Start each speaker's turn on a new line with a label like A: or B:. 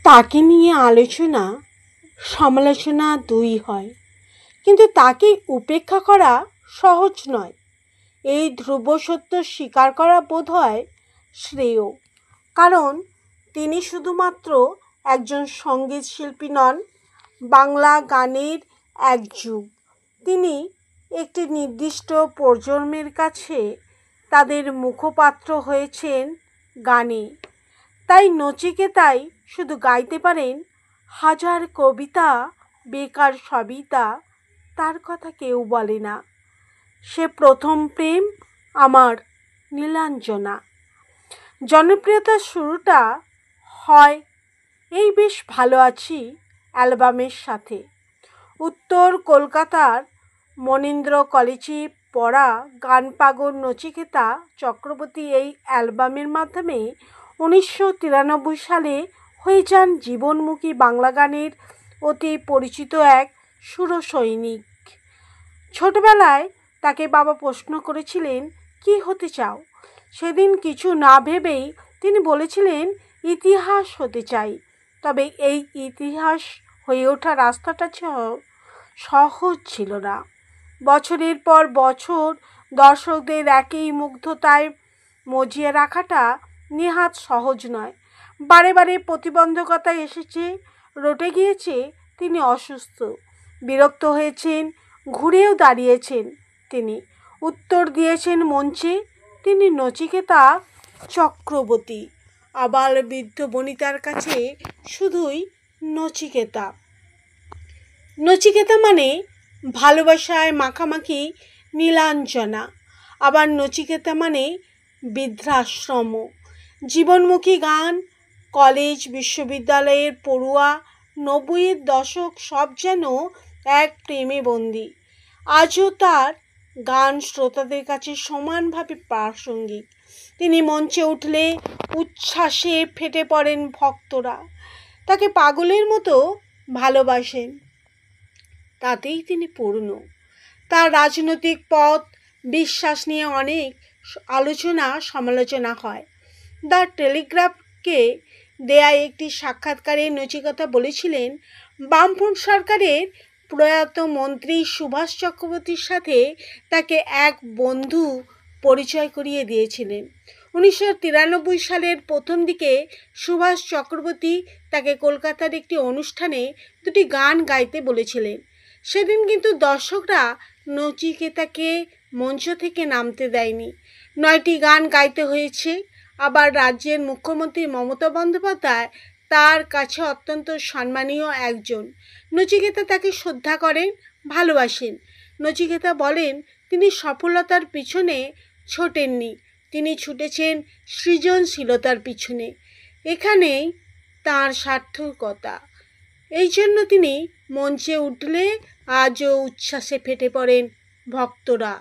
A: তাকে নিয়ে আলোচনা সমালোচনা দুই হয়, কিন্তু তাকে উপেক্ষা করা সহজ নয়। এই ধ্রুব সত্য স্বীকার করা বোধ হয় শ্রেয়, কারণ তিনি শুধুমাত্র একজন সঙ্গীত শিল্পী নন, বাংলা গানের এক যুগ। তিনি একটি নির্দিষ্ট প্রজন্মের কাছে তাদের মুখপাত্র হয়েছেন গানে। তাই নচিকেতাই শুধু গাইতে পারেন হাজার কবিতা, বেকার সবিতা, তার কথা কেউ বলে না। সে প্রথম প্রেম আমার নীলাঞ্জনা। জনপ্রিয়তার শুরুটা হয় এই বেশ ভালো আছি অ্যালবামের সাথে। উত্তর কলকাতার মনীন্দ্র কলেজে পড়া গান পাগল নচিকেতা চক্রবর্তী এই অ্যালবামের মাধ্যমে 1993 সালে হয়ে যান জীবনমুখী বাংলা গানের অতি পরিচিত এক সুরসৈনিক। ছোটবেলায় তাকে বাবা প্রশ্ন করেছিলেন, কি হতে চাও? সেদিন কিছু না ভেবেই তিনি বলেছিলেন, ইতিহাস হতে চাই। তবে এই ইতিহাস হয়ে ওঠা রাস্তাটা সহজ ছিল না। বছরের পর বছর দর্শকদের একই মুগ্ধতায় মজিয়ে রাখাটা নেহাত সহজ নয়। বারে বারে প্রতিবন্ধকতা এসেছে, রটে গিয়েছে তিনি অসুস্থ, বিরক্ত হয়েছেন, ঘুরেও দাঁড়িয়েছেন তিনি, উত্তর দিয়েছেন মঞ্চে। তিনি নচিকেতা চক্রবর্তী, আবাল বৃদ্ধ বনিতার কাছে শুধুই নচিকেতা। নচিকেতা মানে ভালোবাসায় মাখামাখি নীলাঞ্জনা, আবার নচিকেতা মানে বৃদ্ধাশ্রম। জীবনমুখী গান, কলেজ বিশ্ববিদ্যালয়ের পড়ুয়া, 90-এর দশক সব যেন এক প্রেমে বন্দী। আজও তার গান শ্রোতাদের কাছে সমানভাবে প্রাসঙ্গিক। তিনি মঞ্চে উঠলে উচ্ছ্বাসে ফেটে পড়েন ভক্তরা, তাকে পাগলের মতো ভালোবাসেন। তাতেই তিনি পূর্ণ। তার রাজনৈতিক পথ, বিশ্বাস নিয়ে অনেক আলোচনা সমালোচনা হয়। দ্য টেলিগ্রাফকে দেয়া একটি সাক্ষাৎকারে নচিকেতা বলেছিলেন, বামফ্রন্ট সরকারের প্রয়াত মন্ত্রী সুভাষ চক্রবর্তীর সাথে তাকে এক বন্ধু পরিচয় করিয়ে দিয়েছিলেন। 1993 সালের প্রথম দিকে সুভাষ চক্রবর্তী তাকে কলকাতার একটি অনুষ্ঠানে দুটি গান গাইতে বলেছিলেন। সেদিন কিন্তু দর্শকরা নচিকেতাকে মঞ্চ থেকে নামতে দেয়নি। 9টি গান গাইতে হয়েছে। আবার রাজ্যের মুখ্যমন্ত্রী মমতা বন্দ্যোপাধ্যায় তার কাছে অত্যন্ত সম্মানীয় একজন। নচিকেতা তাকে শ্রদ্ধা করেন, ভালোবাসেন। নচিকেতা বলেন, তিনি সফলতার পিছনে ছোটেননি, তিনি ছুটেছেন সৃজনশীলতার পিছনে। এখানেই তাঁর সার্থকতা। এই জন্য তিনি মঞ্চে উঠলে আজও উচ্ছ্বাসে ফেটে পড়েন ভক্তরা।